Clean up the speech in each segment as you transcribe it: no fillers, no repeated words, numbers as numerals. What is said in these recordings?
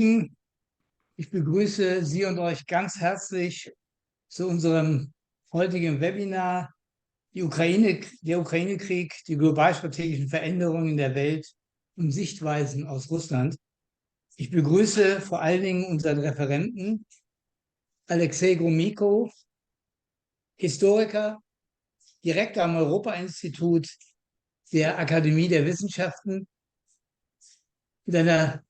Ich begrüße Sie und euch ganz herzlich zu unserem heutigen Webinar, der Ukraine-Krieg, die global-strategischen Veränderungen in der Welt und Sichtweisen aus Russland. Ich begrüße vor allen Dingen unseren Referenten, Alexey Gromyko, Historiker, Direktor am Europa-Institut der Akademie der Wissenschaften, mit einer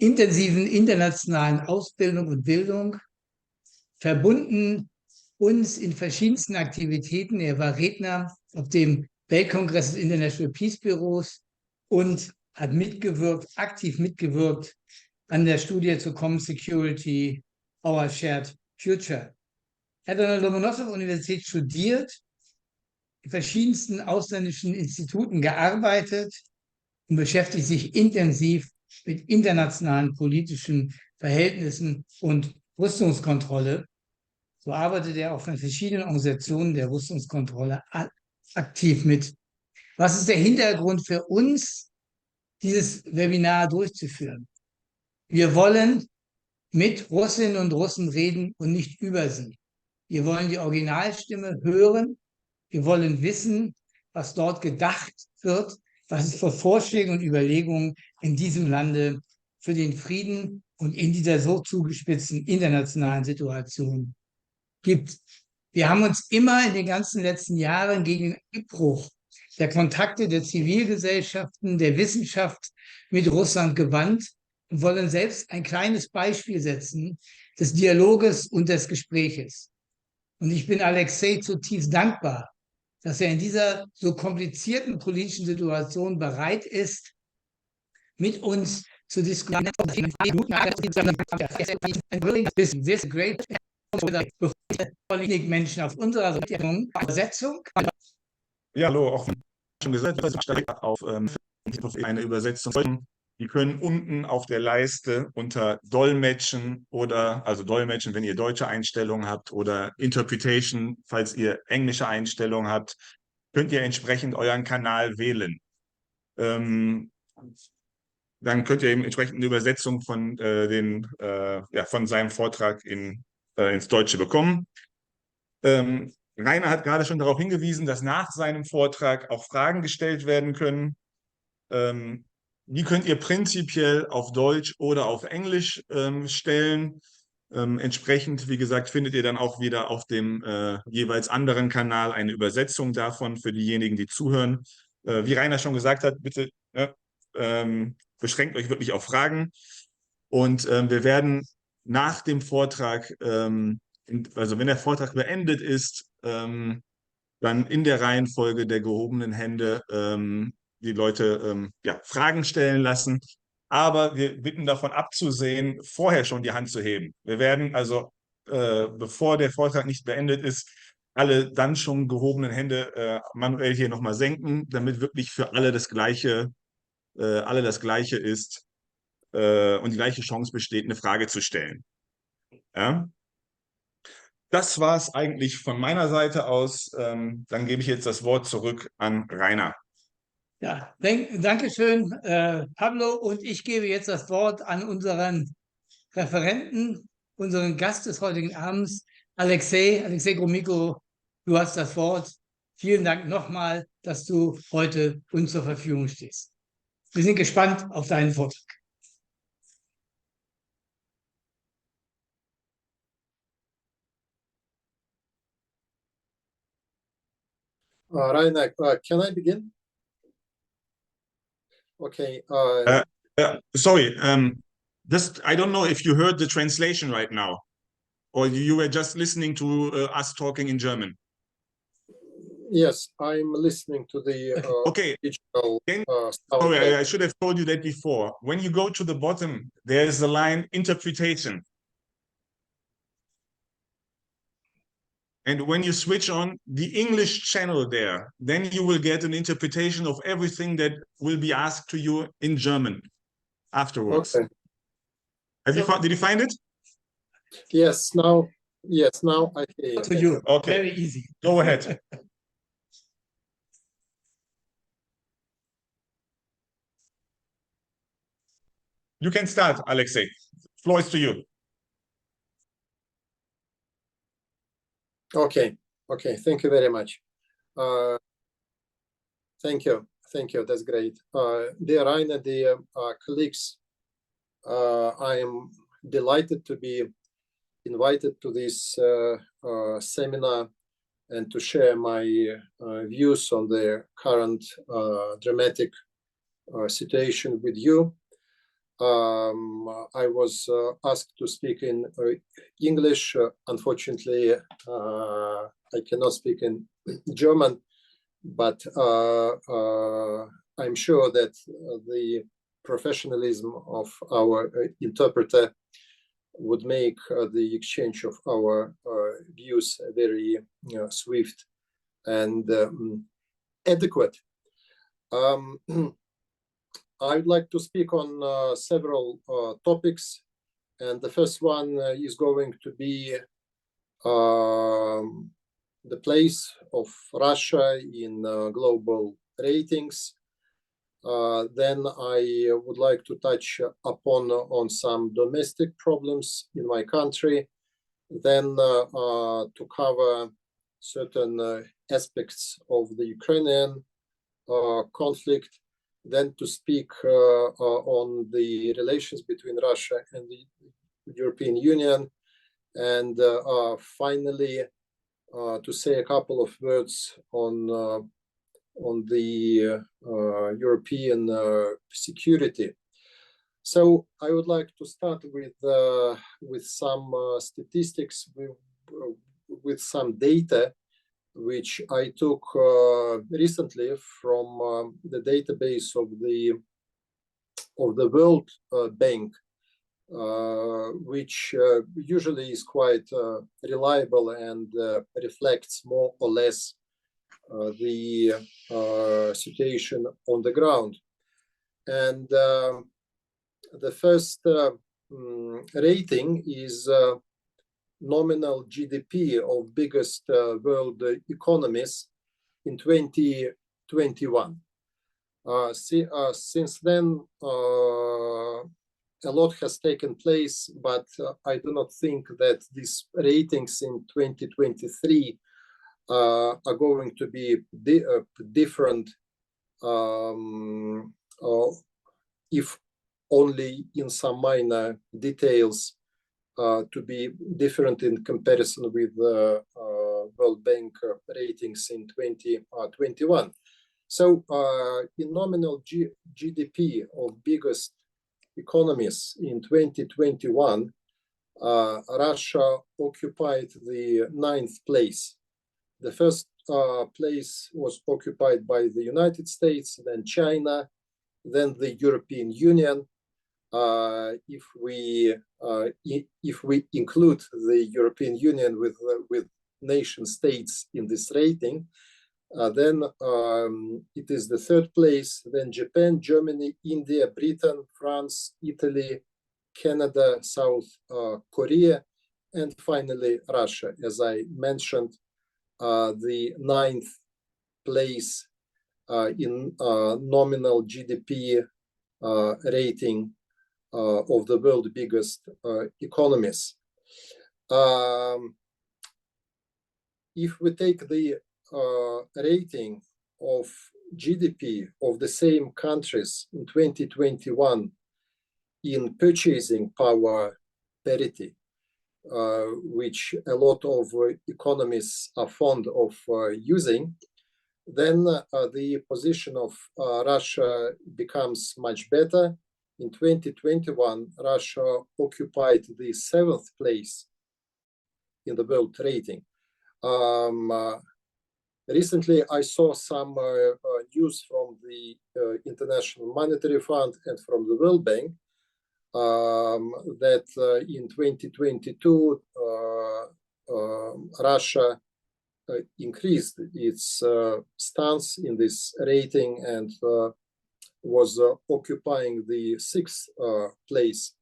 intensiven internationalen Ausbildung und Bildung, verbunden uns in verschiedensten Aktivitäten. Er war Redner auf dem Weltkongress des International Peace Büros und hat aktiv mitgewirkt an der Studie zur Common Security, Our Shared Future. Er hat an der Lomonossow-Universität studiert, in verschiedensten ausländischen Instituten gearbeitet und beschäftigt sich intensiv mit internationalen politischen Verhältnissen und Rüstungskontrolle. So arbeitet er auch in verschiedenen Organisationen der Rüstungskontrolle aktiv mit. Was ist der Hintergrund für uns, dieses Webinar durchzuführen? Wir wollen mit Russinnen und Russen reden und nicht über sie. Wir wollen die Originalstimme hören. Wir wollen wissen, was dort gedacht wird, was es für Vorschläge und Überlegungen in diesem Lande für den Frieden und in dieser so zugespitzten internationalen Situation gibt. Wir haben uns immer in den ganzen letzten Jahren gegen den Abbruch der Kontakte der Zivilgesellschaften, der Wissenschaft mit Russland gewandt und wollen selbst ein kleines Beispiel setzen des Dialoges und des Gespräches. Und ich bin Alexey zutiefst dankbar, dass er in dieser so komplizierten politischen Situation bereit ist, mit uns zu diskutieren. Menschen auf unserer Übersetzung. Ja, hallo, auch schon gesagt, auf eine Übersetzung. Die können unten auf der Leiste unter Dolmetschen also Dolmetschen, wenn ihr deutsche Einstellungen habt, oder Interpretation, falls ihr englische Einstellungen habt, könnt ihr entsprechend euren Kanal wählen. Dann könnt ihr eben entsprechend eine Übersetzung von, von seinem Vortrag ins Deutsche bekommen. Rainer hat gerade schon darauf hingewiesen, dass nach seinem Vortrag auch Fragen gestellt werden können. Die könnt ihr prinzipiell auf Deutsch oder auf Englisch stellen. Entsprechend, wie gesagt, findet ihr dann auch wieder auf dem jeweils anderen Kanal eine Übersetzung davon für diejenigen, die zuhören. Wie Rainer schon gesagt hat, bitte beschränkt euch wirklich auf Fragen. Und wir werden nach dem Vortrag, also wenn der Vortrag beendet ist, dann in der Reihenfolge der gehobenen Hände die Leute Fragen stellen lassen. Aber wir bitten davon abzusehen, vorher schon die Hand zu heben. Wir werden also, bevor der Vortrag nicht beendet ist, alle dann schon gehobenen Hände manuell hier nochmal senken, damit wirklich für alle das Gleiche ist und die gleiche Chance besteht, eine Frage zu stellen. Ja? Das war es eigentlich von meiner Seite aus. Dann gebe ich jetzt das Wort zurück an Rainer. Ja, danke schön, Pablo. Und ich gebe jetzt das Wort an unseren Referenten, unseren Gast des heutigen Abends, Alexey Gromyko. Du hast das Wort. Vielen Dank nochmal, dass du heute uns zur Verfügung stehst. Wir sind gespannt auf deinen Vortrag. Rainer, can I begin? Okay. Sorry, I don't know if you heard the translation right now, or you were just listening to us talking in German. Yes, I'm listening to the okay. digital. Sorry, I should have told you that before. When you go to the bottom, there is the line interpretation. And when you switch on the English channel there, then you will get an interpretation of everything that will be asked to you in German afterwards. Okay. Did you find it? Yes, now I hear To you. Okay. Very easy. Go ahead. You can start, Alexey. Floor is to you. Okay. Thank you very much. Thank you. That's great. Dear Rainer, dear colleagues, I am delighted to be invited to this seminar and to share my views on the current dramatic situation with you. I was asked to speak in English. Unfortunately, I cannot speak in German, but I'm sure that the professionalism of our interpreter would make the exchange of our views very swift and adequate. I'd like to speak on several topics, and the first one is going to be the place of Russia in global ratings. Then I would like to touch upon on some domestic problems in my country, then to cover certain aspects of the Ukrainian conflict, then to speak on the relations between Russia and the European Union, and finally to say a couple of words on the European security. So I would like to start with some statistics, with some data which I took recently from the database of the World Bank, which usually is quite reliable and reflects more or less the situation on the ground. And the first rating is nominal GDP of biggest world economies in 2021. Since then, a lot has taken place, but I do not think that these ratings in 2023 are going to be different, if only in some minor details, to be different in comparison with the World Bank ratings in 2021. So in nominal GDP of biggest economies in 2021, Russia occupied the 9th place. The first place was occupied by the United States, then China, then the European Union. If we include the European Union with nation states in this rating, then it is the 3rd place, then Japan, Germany, India, Britain, France, Italy, Canada, South Korea, and finally Russia, as I mentioned, the 9th place in nominal GDP rating of the world's biggest economies. If we take the rating of GDP of the same countries in 2021 in purchasing power parity, which a lot of economists are fond of using, then the position of Russia becomes much better. In 2021, Russia occupied the 7th place in the world rating. Recently, I saw some news from the International Monetary Fund and from the World Bank that in 2022, Russia increased its stance in this rating and was occupying the 6th place.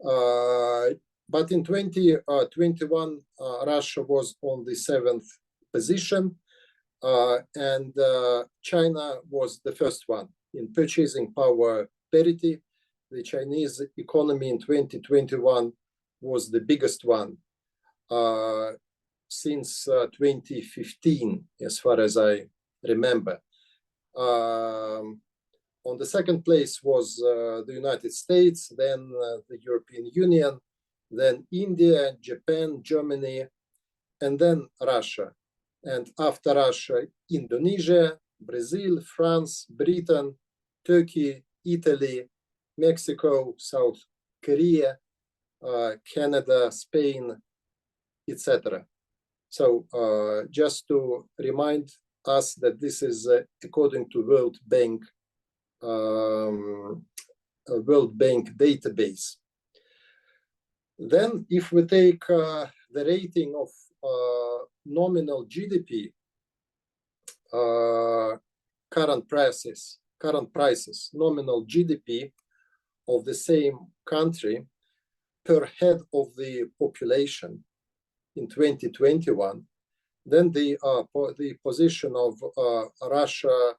But in 2021, Russia was on the 7th position, and China was the first one in purchasing power parity. the Chinese economy in 2021 was the biggest one since 2015, as far as I remember. On the second place was the United States, then the European Union, then India, Japan, Germany, and then Russia. And after Russia, Indonesia, Brazil, France, Britain, Turkey, Italy, Mexico, South Korea, Canada, Spain, etc. So just to remind us that this is according to World Bank database. Then if we take the rating of nominal GDP, current prices, nominal GDP of the same country per head of the population in 2021, then the position of Russia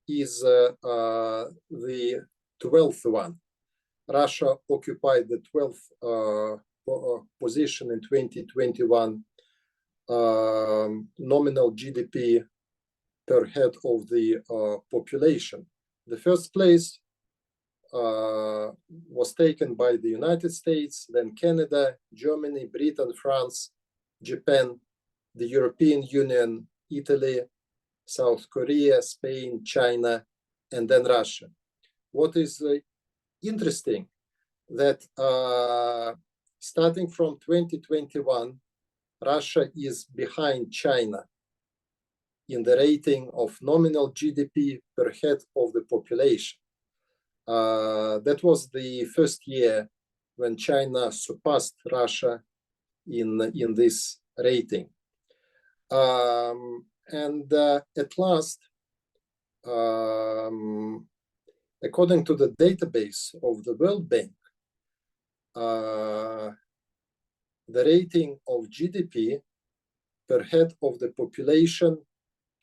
is the 12th one. Russia occupied the 12th position in 2021 nominal GDP per head of the population. The first place was taken by the United States, then Canada, Germany, Britain, France, Japan, the European Union, Italy, South Korea, Spain, China, and then Russia. What is interesting that starting from 2021, Russia is behind China in the rating of nominal GDP per head of the population. That was the first year when China surpassed Russia in this rating. And at last, according to the database of the World Bank, the rating of GDP per head of the population,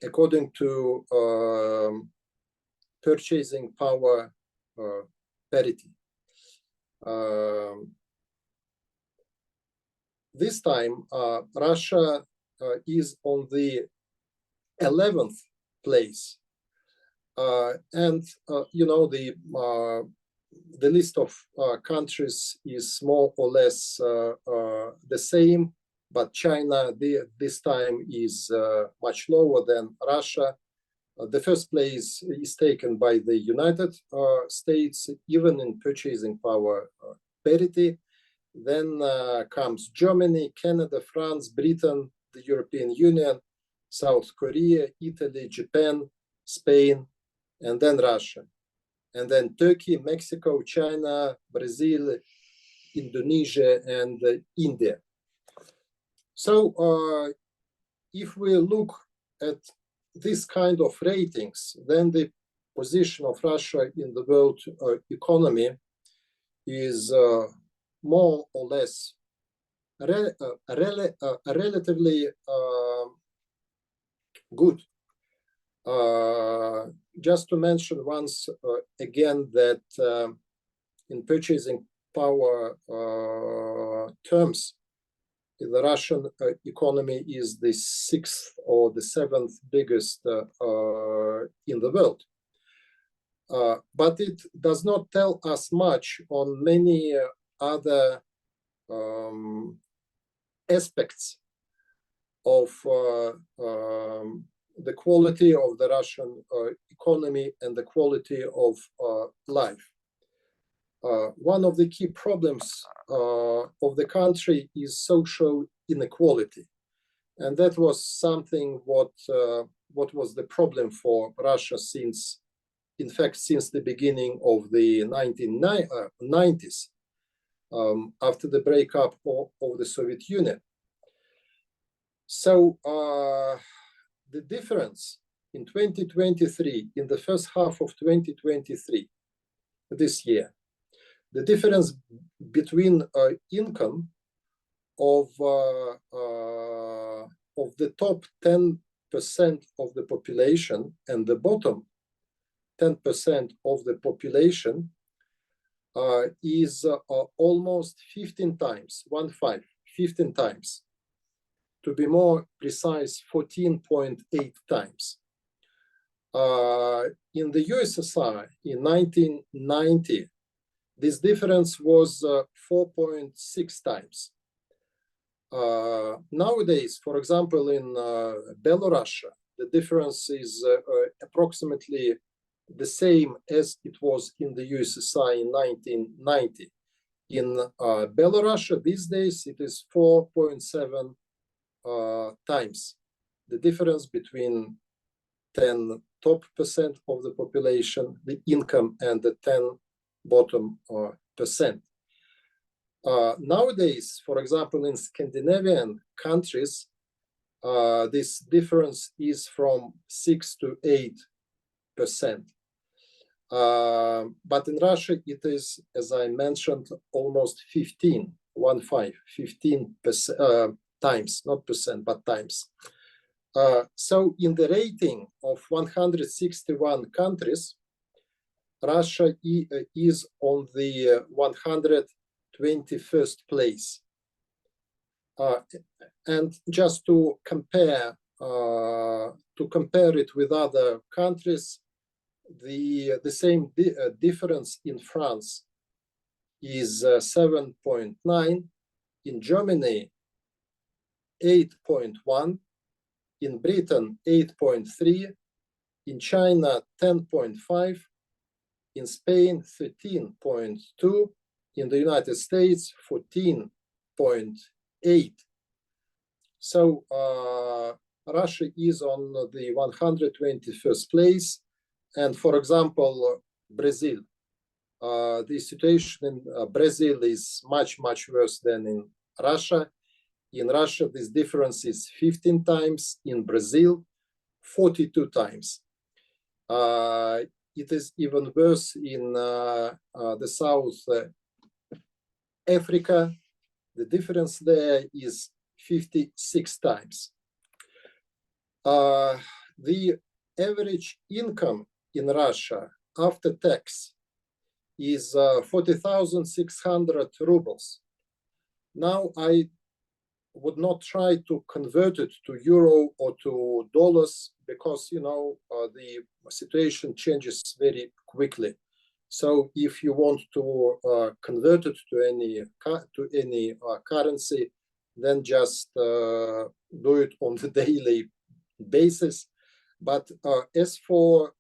according to purchasing power parity. This time, Russia is on the 11th place. And, you know, the list of countries is more or less the same, but China this time is much lower than Russia. The first place is taken by the United States, even in purchasing power parity. Then comes Germany, Canada, France, Britain, the European Union, South Korea, Italy, Japan, Spain, and then Russia. And then Turkey, Mexico, China, Brazil, Indonesia, and India. So if we look at this kind of ratings, then the position of Russia in the world economy is more or less relatively good. Just to mention once again that in purchasing power terms, the Russian economy is the 6th or the 7th biggest in the world. But it does not tell us much on many other aspects of the quality of the Russian economy and the quality of life. One of the key problems of the country is social inequality, and that was something what was the problem for Russia since, in fact, since the beginning of the 1990s, after the breakup of the Soviet Union. So the difference in 2023, in the first half of 2023, this year, the difference between income of the top 10% of the population and the bottom 10% of the population is almost 15 times, 15 times. To be more precise, 14.8 times. In the USSR in 1990, this difference was 4.6 times. Nowadays, for example, in Belarus, the difference is approximately the same as it was in the USSR in 1990. In Belarus, these days, it is 4.7 times. The difference between 10 top percent of the population, the income, and the 10 bottom percent. Nowadays, for example, in Scandinavian countries, this difference is from 6 to 8%. But in Russia, it is, as I mentioned, almost 15 times, not percent, but times. So in the rating of 161 countries, Russia is on the 121st place. And just to compare it with other countries, the same difference in France is 7.9, in Germany 8.1, in Britain 8.3, in China 10.5, in Spain 13.2, in the United States 14.8. So Russia is on the 121st place. And for example, Brazil. The situation in Brazil is much, much worse than in Russia. In Russia, this difference is 15 times. In Brazil, 42 times. It is even worse in the South Africa. The difference there is 56 times. The average income in Russia after tax is 40,600 rubles. Now, I would not try to convert it to euro or to dollars because, you know, the situation changes very quickly. So if you want to convert it to any currency, then just do it on the daily basis. But as for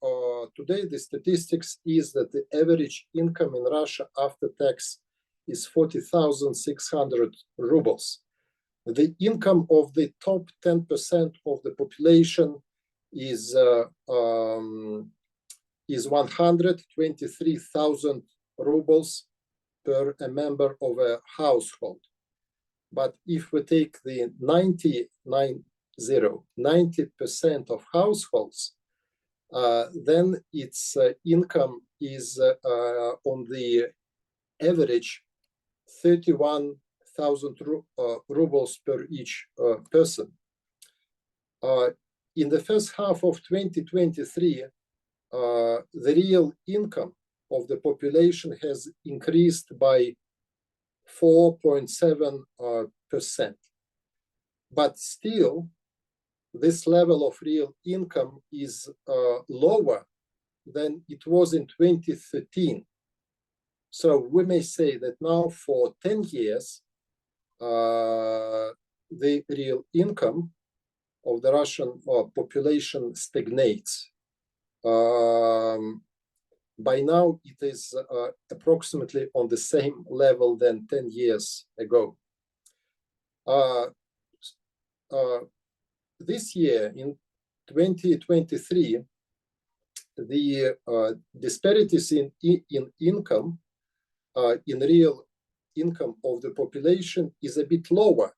today, the statistics is that the average income in Russia after tax is 40,600 rubles. The income of the top 10% of the population is 123,000 rubles per a member of a household. But if we take the 90% of households, then its income is on the average 31,000 rubles per each person. In the first half of 2023, the real income of the population has increased by 4.7%. But still, this level of real income is lower than it was in 2013. So we may say that now for 10 years, the real income of the Russian population stagnates. By now, it is approximately on the same level than 10 years ago. This year, in 2023, the disparities in income, in real income of the population is a bit lower,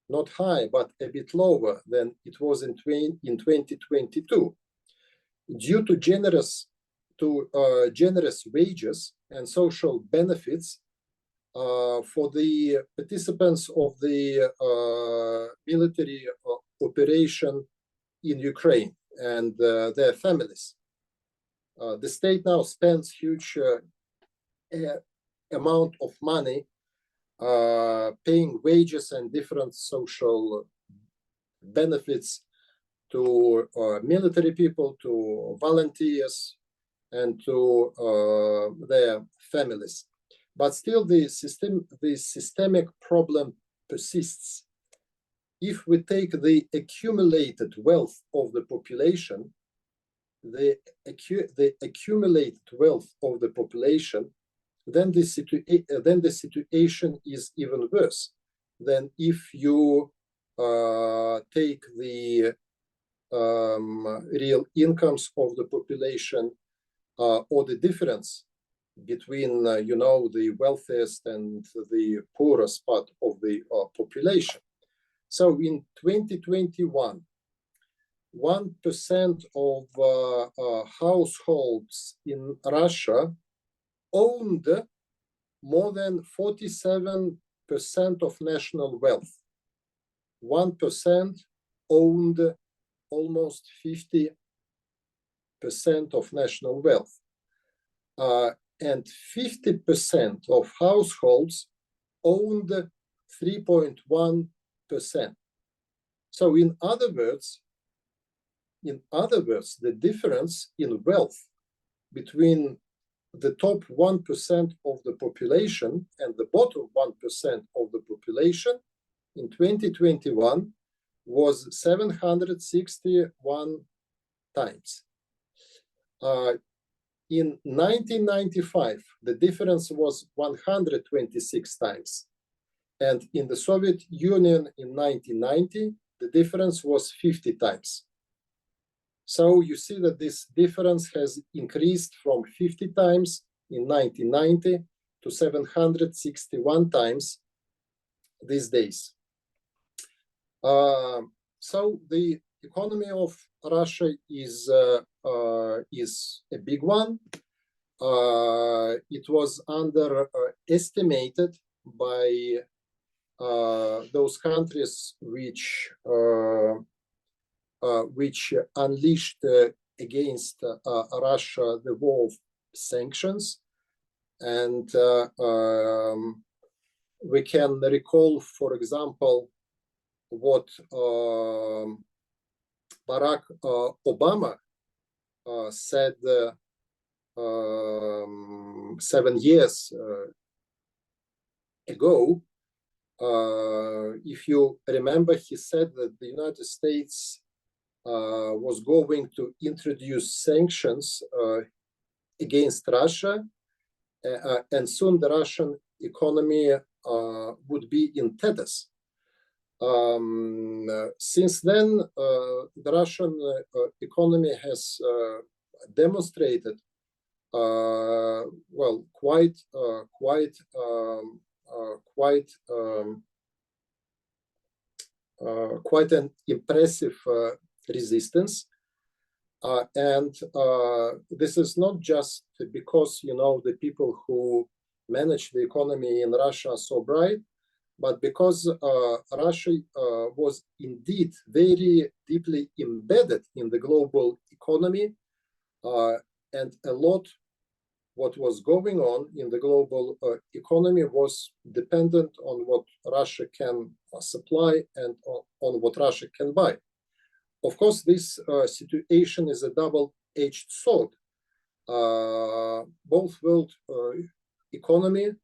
not high, but a bit lower than it was in 2022, due to generous wages and social benefits for the participants of the military operation in Ukraine and their families. The state now spends huge amount of money, paying wages and different social benefits to military people, to volunteers, and to their families. But still, the systemic problem persists. If we take the accumulated wealth of the population, the accumulated wealth of the population, then the situation is even worse than if you take the real incomes of the population or the difference between the wealthiest and the poorest part of the population. So in 2021, 1% of households in Russia owned more than 47% of national wealth. 1% owned almost 50% of national wealth. And 50% of households owned 3.1%. So in other words, the difference in wealth between the top 1% of the population and the bottom 1% of the population in 2021 was 761 times. In 1995, the difference was 126 times. And in the Soviet Union in 1990, the difference was 50 times. So you see that this difference has increased from 50 times in 1990 to 761 times these days. So the economy of Russia is a big one. It was underestimated by those countries which unleashed against Russia the war of sanctions. And we can recall, for example, what Barack Obama said 7 years ago. If you remember, he said that the United States was going to introduce sanctions against Russia, and soon the Russian economy would be in tatters. Since then, the Russian economy has demonstrated quite an impressive resistance, and this is not just because the people who manage the economy in Russia are so bright, but because Russia was indeed very deeply embedded in the global economy, and a lot what was going on in the global economy was dependent on what Russia can supply and on what Russia can buy. Of course, this situation is a double-edged sword. Both world economy,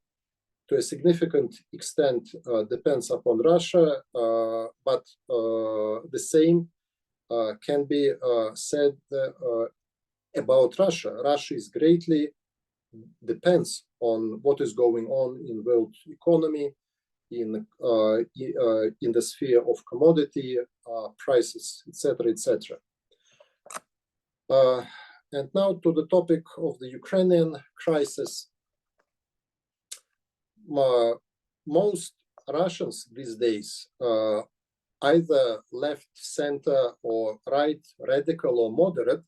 to a significant extent, depends upon Russia, but the same can be said about Russia. Russia is greatly depends on what is going on in world economy, in the sphere of commodity prices, etc., etc. And now to the topic of the Ukrainian crisis. Most Russians these days, either left, center, or right, radical or moderate,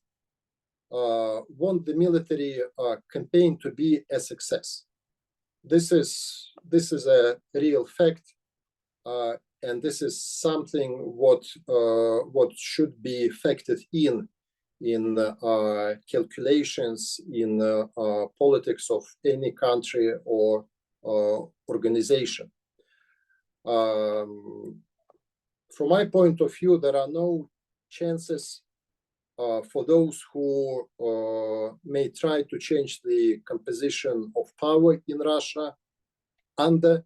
want the military campaign to be a success. This is a real fact, and this is something what should be factored in in calculations in politics of any country or organization. From my point of view, there are no chances for those who may try to change the composition of power in Russia under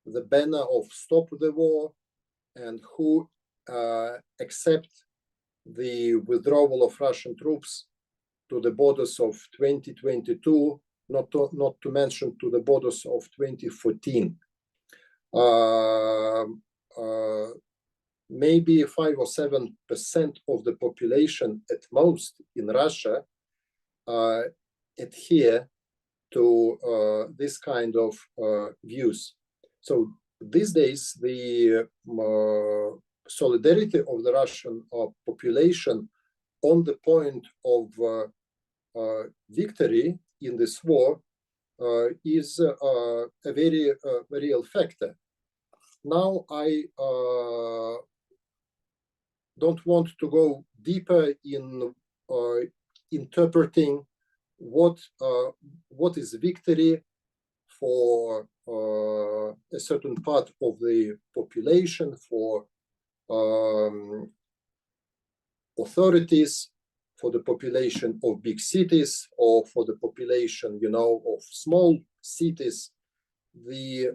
the banner of Stop the War, and who accept the withdrawal of Russian troops to the borders of 2022, not to mention to the borders of 2014. Maybe 5 or 7% of the population at most in Russia adhere to this kind of views. So these days, the solidarity of the Russian population on the point of victory in this war is a very real factor. Now, I don't want to go deeper in interpreting what is victory for a certain part of the population, for authorities, for the population of big cities, or for the population, of small cities. The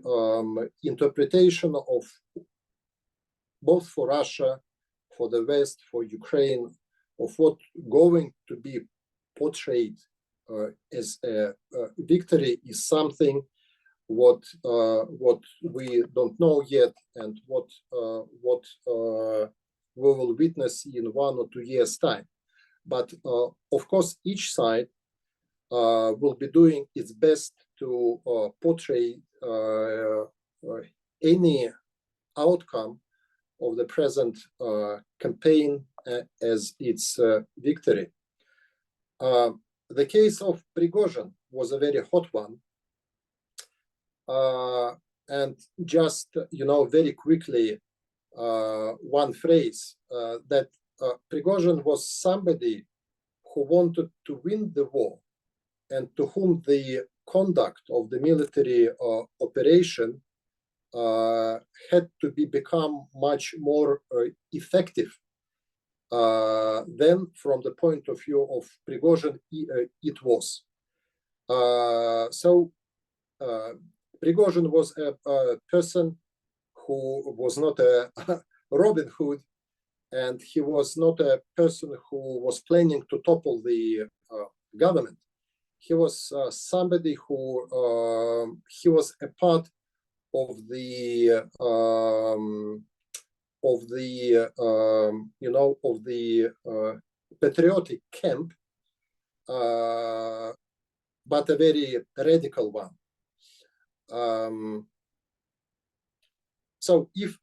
interpretation of both for Russia, for the West, for Ukraine, of what going to be portrayed as a victory is something what we don't know yet, and what we will witness in 1 or 2 years' time. But of course, each side will be doing its best to portray any outcome of the present campaign as its victory. The case of Prigozhin was a very hot one. And just, very quickly, one phrase, that Prigozhin was somebody who wanted to win the war, and to whom the conduct of the military operation had to become much more effective than from the point of view of Prigozhin it was. So Prigozhin was a person who was not a Robin Hood, and he was not a person who was planning to topple the government. He was somebody who he was a part of the patriotic camp, but a very radical one. So if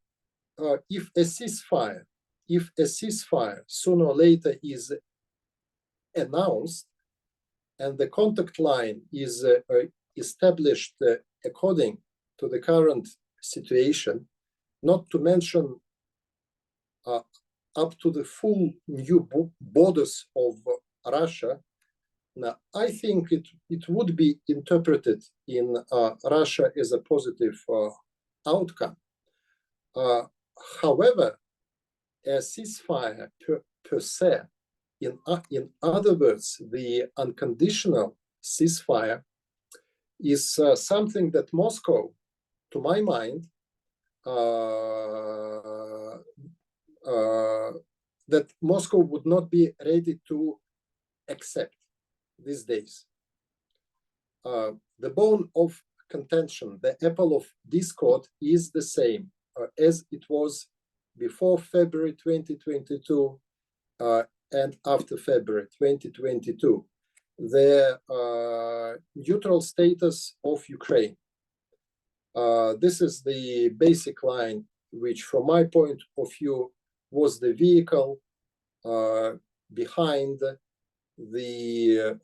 a ceasefire sooner or later is announced, and the contact line is established according to the current situation, not to mention up to the full new borders of Russia, now, I think it would be interpreted in Russia as a positive outcome. However, a ceasefire per se, in other words, the unconditional ceasefire, is something that Moscow, to my mind, that Moscow would not be ready to accept these days. The bone of contention, the apple of discord, is the same as it was before February 2022 and after February 2022. The neutral status of Ukraine. This is the basic line, which from my point of view was the vehicle behind the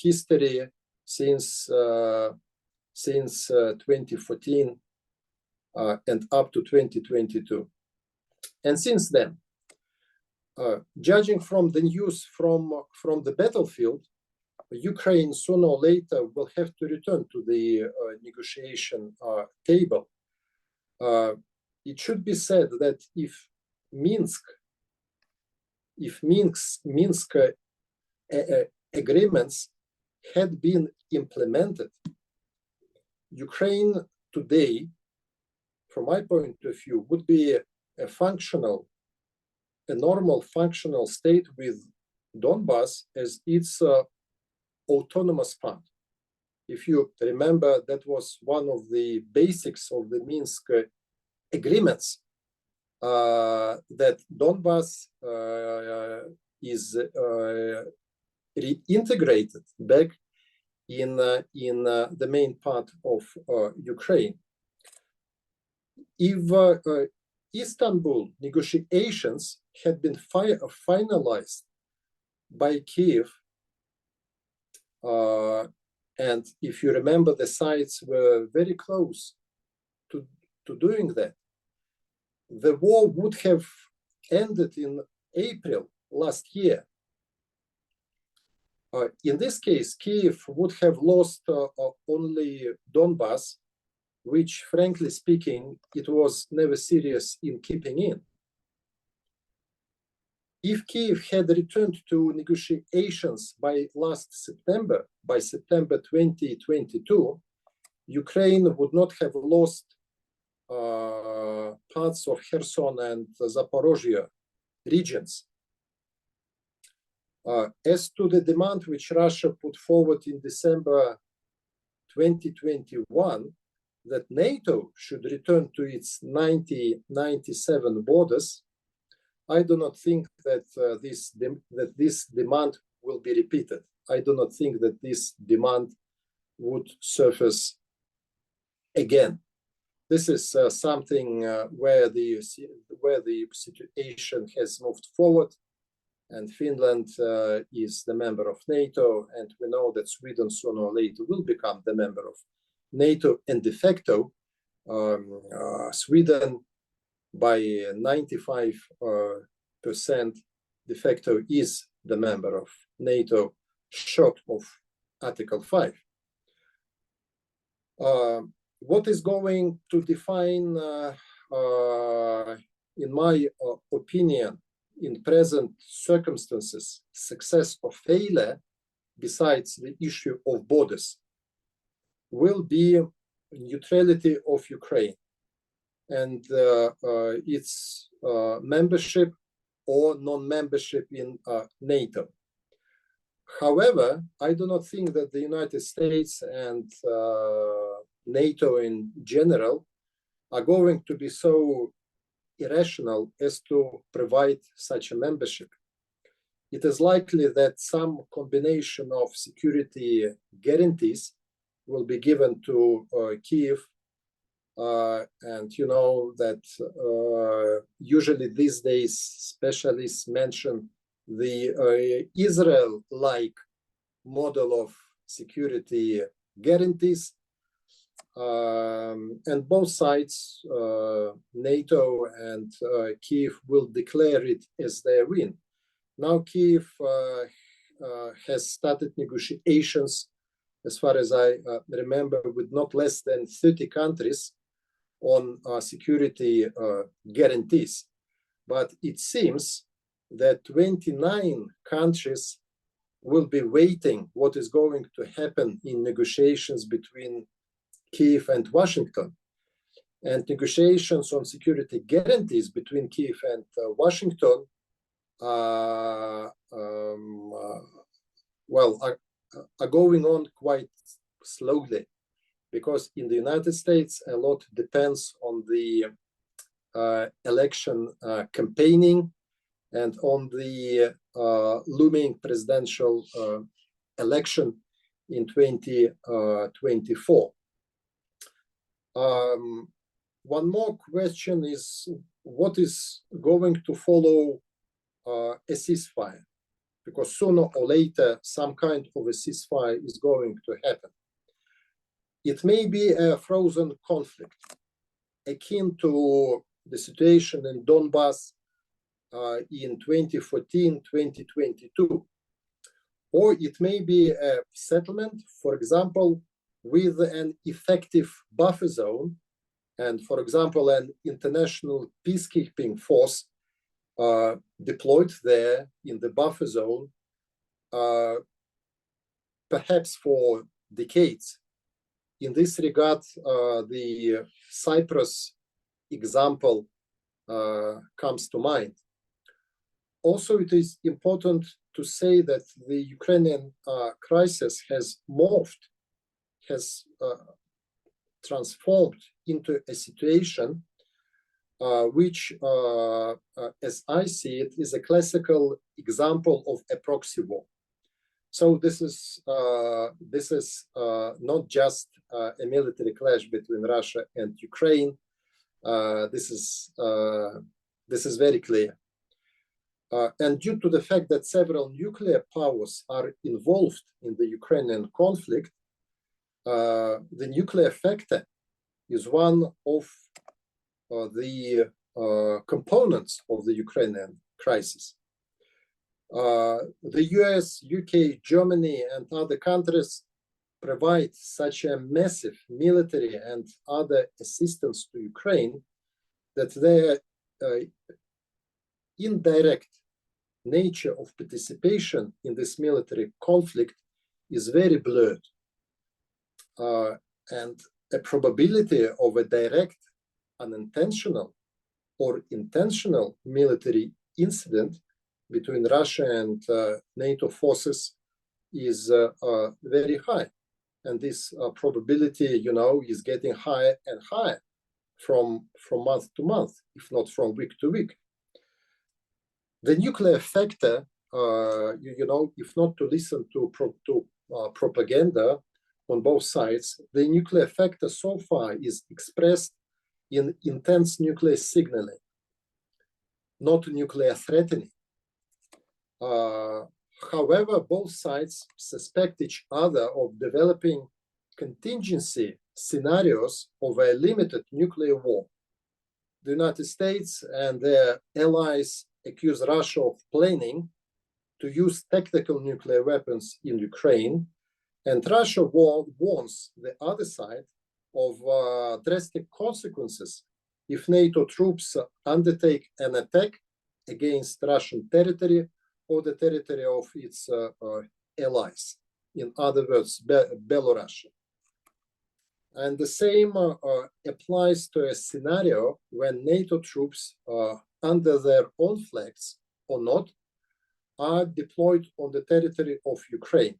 history since 2014 and up to 2022. And since then, Judging from the news from the battlefield, Ukraine sooner or later will have to return to the negotiation table. It should be said that if Minsk agreements had been implemented, Ukraine today, from my point of view, would be a normal functional state with Donbas as its autonomous part. If you remember, that was one of the basics of the Minsk agreements, that Donbas is reintegrated back in the main part of Ukraine. If Istanbul negotiations had been finalized by Kiev, and if you remember, the sides were very close to doing that, the war would have ended in April last year. In this case, Kiev would have lost only Donbas, which, frankly speaking, it was never serious in keeping in. If Kiev had returned to negotiations by September 2022, Ukraine would not have lost parts of Kherson and Zaporozhye regions. As to the demand which Russia put forward in December 2021, that NATO should return to its 1997 borders, I do not think that this demand will be repeated. I do not think that this demand would surface again. This is something where the situation has moved forward, and Finland is the member of NATO, and we know that Sweden sooner or later will become the member of NATO, and de facto, Sweden by 95% de facto is the member of NATO, short of Article 5. What is going to define, in my opinion, in present circumstances, success or failure, besides the issue of borders, will be neutrality of Ukraine and its membership or non-membership in NATO. However, I do not think that the United States and NATO in general are going to be so irrational as to provide such a membership. It is likely that some combination of security guarantees will be given to Kiev, and you know that usually these days specialists mention the Israel-like model of security guarantees, and both sides, NATO and Kiev, will declare it as their win. Now Kiev has started negotiations, as far as I remember, with not less than 30 countries on security guarantees. But it seems that 29 countries will be waiting what is going to happen in negotiations between Kiev and Washington. And negotiations on security guarantees between Kiev and Washington are going on quite slowly, because in the United States a lot depends on the election campaigning and on the looming presidential election in 2024. One more question is, what is going to follow a ceasefire? Because sooner or later, some kind of a ceasefire is going to happen. It may be a frozen conflict, akin to the situation in Donbas in 2014, 2022. Or it may be a settlement, for example, with an effective buffer zone, and for example, an international peacekeeping force deployed there in the buffer zone, perhaps for decades. In this regard, the Cyprus example comes to mind. Also, it is important to say that the Ukrainian crisis has morphed, has transformed into a situation which, as I see it, is a classical example of a proxy war. So this is not just a military clash between Russia and Ukraine. This is very clear. And due to the fact that several nuclear powers are involved in the Ukrainian conflict, the nuclear factor is one of the components of the Ukrainian crisis. The US, UK, Germany, and other countries provide such a massive military and other assistance to Ukraine that their indirect nature of participation in this military conflict is very blurred. And a probability of a direct, unintentional, or intentional military incident between Russia and NATO forces is very high. And this probability, is getting higher and higher from month to month, if not from week to week. The nuclear factor, if not to listen to propaganda on both sides, the nuclear factor so far is expressed in intense nuclear signaling, not nuclear threatening. However, both sides suspect each other of developing contingency scenarios of a limited nuclear war. The United States and their allies accuse Russia of planning to use tactical nuclear weapons in Ukraine, and Russia warns the other side of drastic consequences if NATO troops undertake an attack against Russian territory or the territory of its allies, in other words, Belarus. And the same applies to a scenario when NATO troops, under their own flags or not, are deployed on the territory of Ukraine.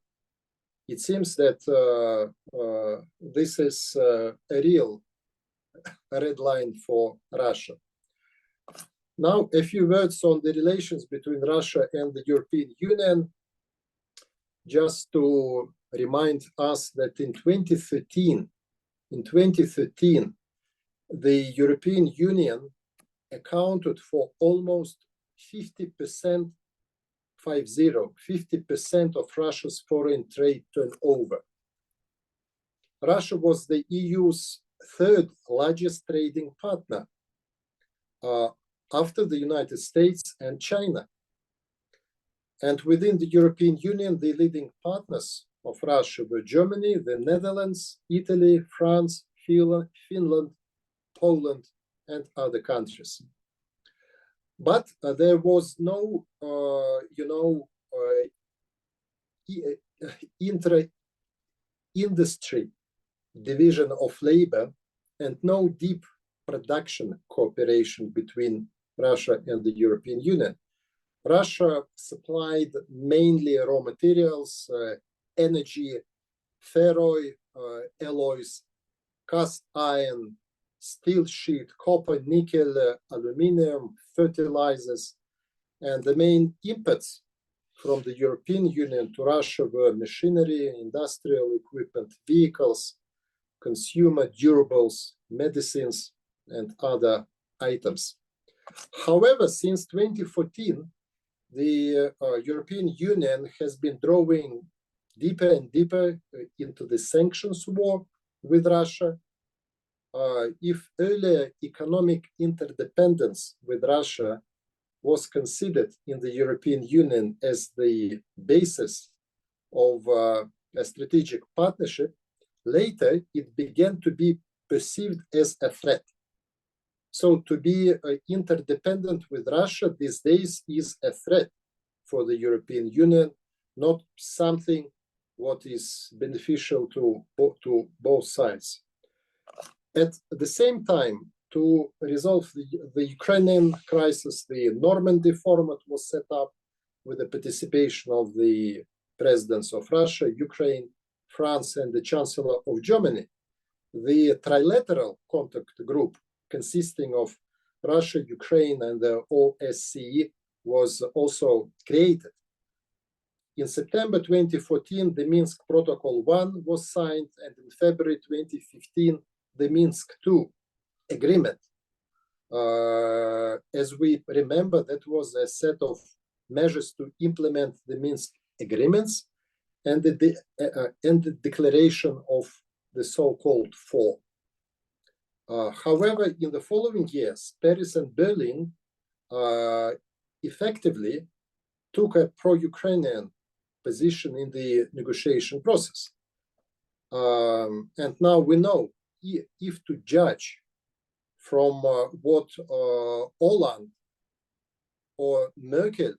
It seems that this is a real red line for Russia. Now, a few words on the relations between Russia and the European Union, just to remind us that in 2013, the European Union accounted for almost 50% of Russia's foreign trade turnover. Russia was the EU's third largest trading partner after the United States and China. And within the European Union, the leading partners of Russia were Germany, the Netherlands, Italy, France, Finland, Poland, and other countries. But there was no, intra-industry division of labor and no deep production cooperation between Russia and the European Union. Russia supplied mainly raw materials, energy, ferroalloys, cast iron, steel sheet, copper, nickel, aluminum, fertilizers, and the main inputs from the European Union to Russia were machinery, industrial equipment, vehicles, consumer durables, medicines, and other items. However, since 2014, the European Union has been drawing deeper and deeper into the sanctions war with Russia. If earlier economic interdependence with Russia was considered in the European Union as the basis of a strategic partnership, later it began to be perceived as a threat. So to be interdependent with Russia these days is a threat for the European Union, not something what is beneficial to both sides. At the same time, to resolve the Ukrainian crisis, the Normandy format was set up with the participation of the presidents of Russia, Ukraine, France, and the Chancellor of Germany. The trilateral contact group consisting of Russia, Ukraine, and the OSCE was also created. In September 2014, the Minsk Protocol 1 was signed, and in February 2015, the Minsk II agreement. As we remember, that was a set of measures to implement the Minsk agreements and the declaration of the so-called four. However, in the following years, Paris and Berlin effectively took a pro-Ukrainian position in the negotiation process. And now we know, if to judge from what Hollande or Merkel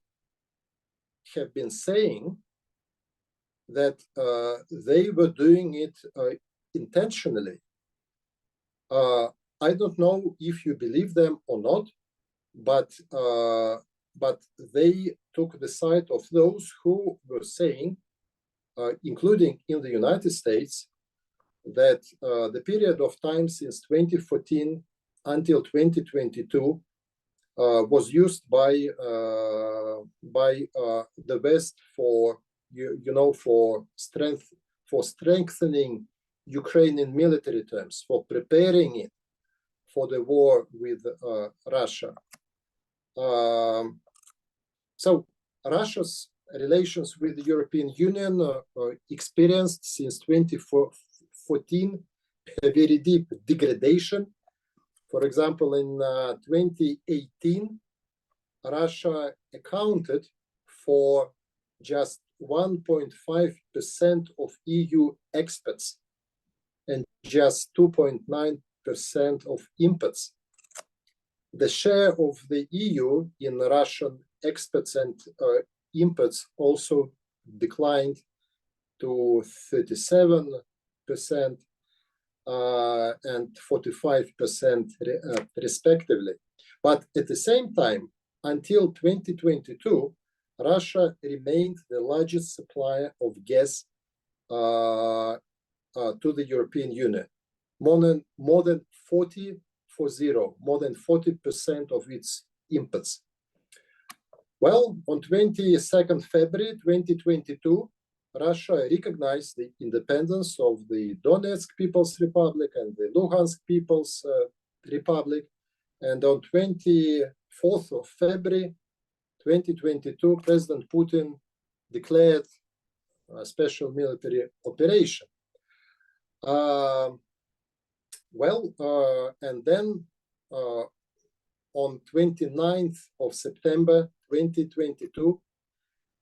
have been saying, that they were doing it intentionally. I don't know if you believe them or not, but they took the side of those who were saying, including in the United States, that the period of time since 2014 until 2022 was used by the West for for strengthening Ukrainian military terms, for preparing it for the war with Russia. So Russia's relations with the European Union experienced since 2014 a very deep degradation. For example, in 2018, Russia accounted for just 1.5% of EU exports and just 2.9% of imports. The share of the EU in Russian exports and imports also declined to 37% and 45% respectively. But at the same time, until 2022, Russia remained the largest supplier of gas to the European Union. More than 40% of its imports. Well, on 22nd February 2022, Russia recognized the independence of the Donetsk People's Republic and the Luhansk People's Republic. And on 24th of February 2022, President Putin declared a special military operation. And then on 29th of September 2022,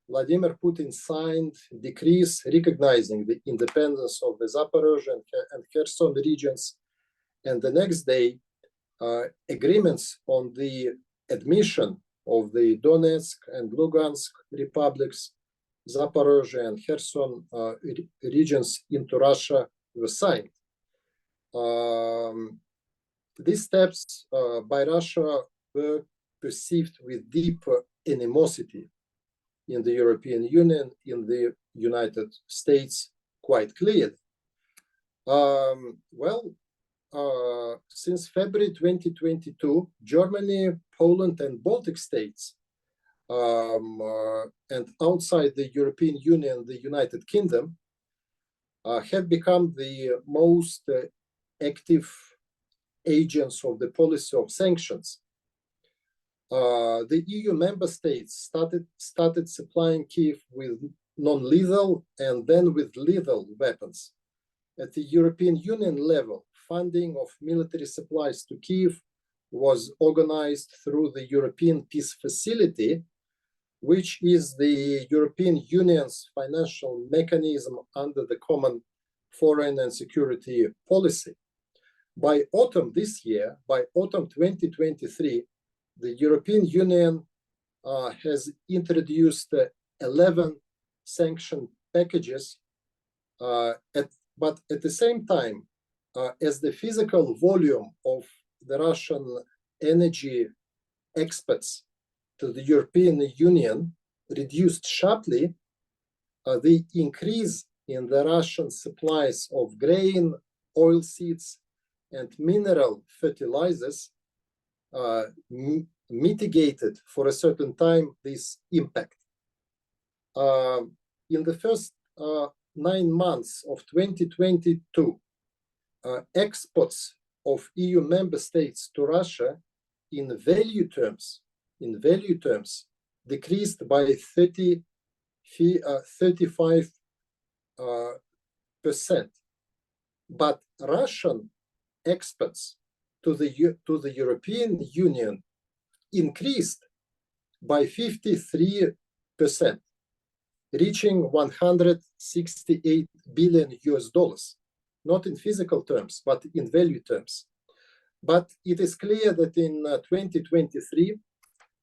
Vladimir Putin signed decrees recognizing the independence of the Zaporozhye and Kherson regions. And the next day, agreements on the admission of the Donetsk and Lugansk republics, Zaporozhye and Kherson regions into Russia were signed. These steps by Russia were perceived with deep animosity in the European Union, in the United States, quite clearly. Since February 2022, Germany, Poland, and Baltic states, and outside the European Union, the United Kingdom, have become the most active agents of the policy of sanctions. The EU member states started supplying Kiev with non-lethal and then with lethal weapons. At the European Union level, funding of military supplies to Kiev was organized through the European Peace Facility, which is the European Union's financial mechanism under the common foreign and security policy. By autumn this year, by autumn 2023, the European Union has introduced 11 sanction packages, but at the same time, as the physical volume of the Russian energy exports to the European Union reduced sharply, the increase in the Russian supplies of grain, oilseeds, and mineral fertilizers mitigated for a certain time this impact. In the first 9 months of 2022, exports of EU member states to Russia in value terms decreased by 35%. But Russian exports to the European Union increased by 53%, reaching $168 billion, not in physical terms, but in value terms. But it is clear that in 2023,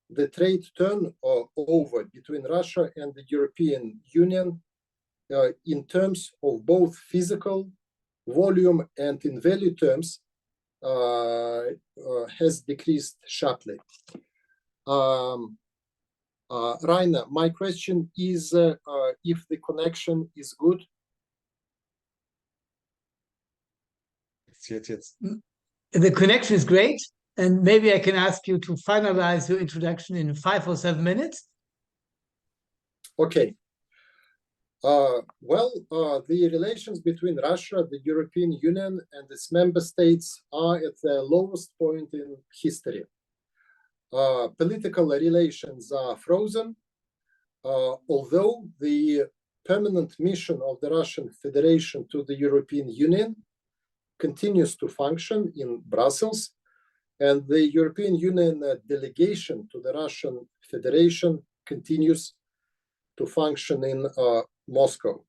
the trade turnover between Russia and the European Union in terms of both physical volume and in value terms has decreased sharply. Rainer, my question is if the connection is good. The connection is great, and maybe I can ask you to finalize your introduction in 5 or 7 minutes. Okay. The relations between Russia, the European Union, and its member states are at their lowest point in history. Political relations are frozen, although the permanent mission of the Russian Federation to the European Union continues to function in Brussels, and the European Union delegation to the Russian Federation continues to function in Moscow.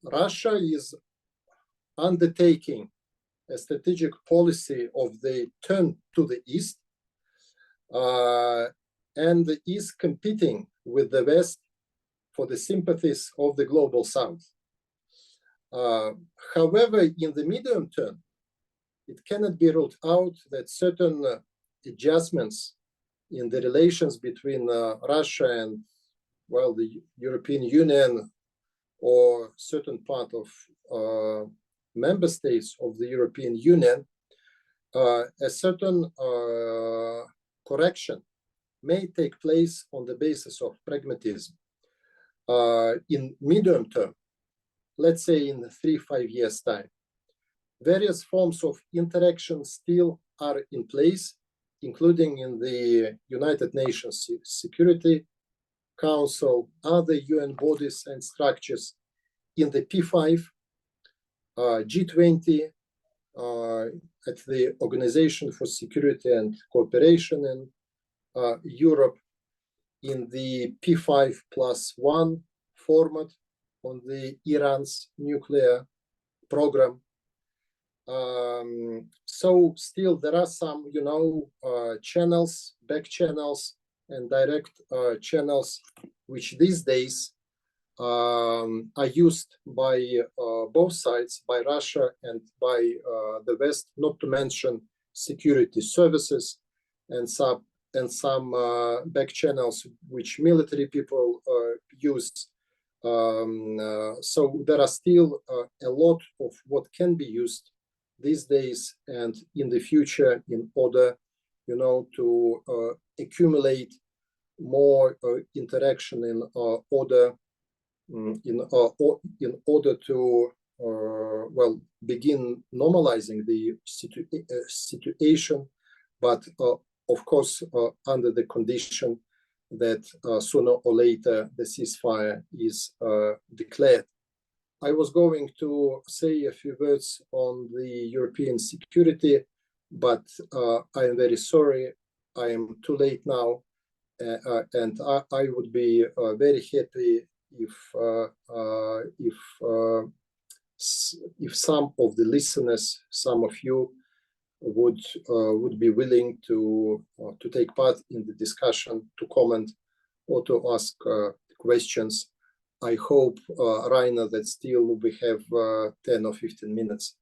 Russia is undertaking a strategic policy of the turn to the east and is competing with the West for the sympathies of the global south. However, in the medium term, it cannot be ruled out that certain adjustments in the relations between Russia and, well, the European Union or certain part of member states of the European Union, a certain correction may take place on the basis of pragmatism. In medium term, let's say in 3-5 years' time, various forms of interaction still are in place, including in the United Nations Security Council, other UN bodies and structures, in the P5, G20, at the Organization for Security and Cooperation in Europe, in the P5+1 format on the Iran's nuclear program. So still there are some, channels, back channels, and direct channels, which these days are used by both sides, by Russia and by the West, not to mention security services and some back channels which military people use. So there are still a lot of what can be used these days and in the future in order, to accumulate more interaction in order to begin normalizing the situation, but of course under the condition that sooner or later the ceasefire is declared. I was going to say a few words on the European security, but I am very sorry. I am too late now, and I would be very happy if some of the listeners, some of you, would be willing to take part in the discussion, to comment, or to ask questions. I hope, Rainer, that still we have 10 or 15 minutes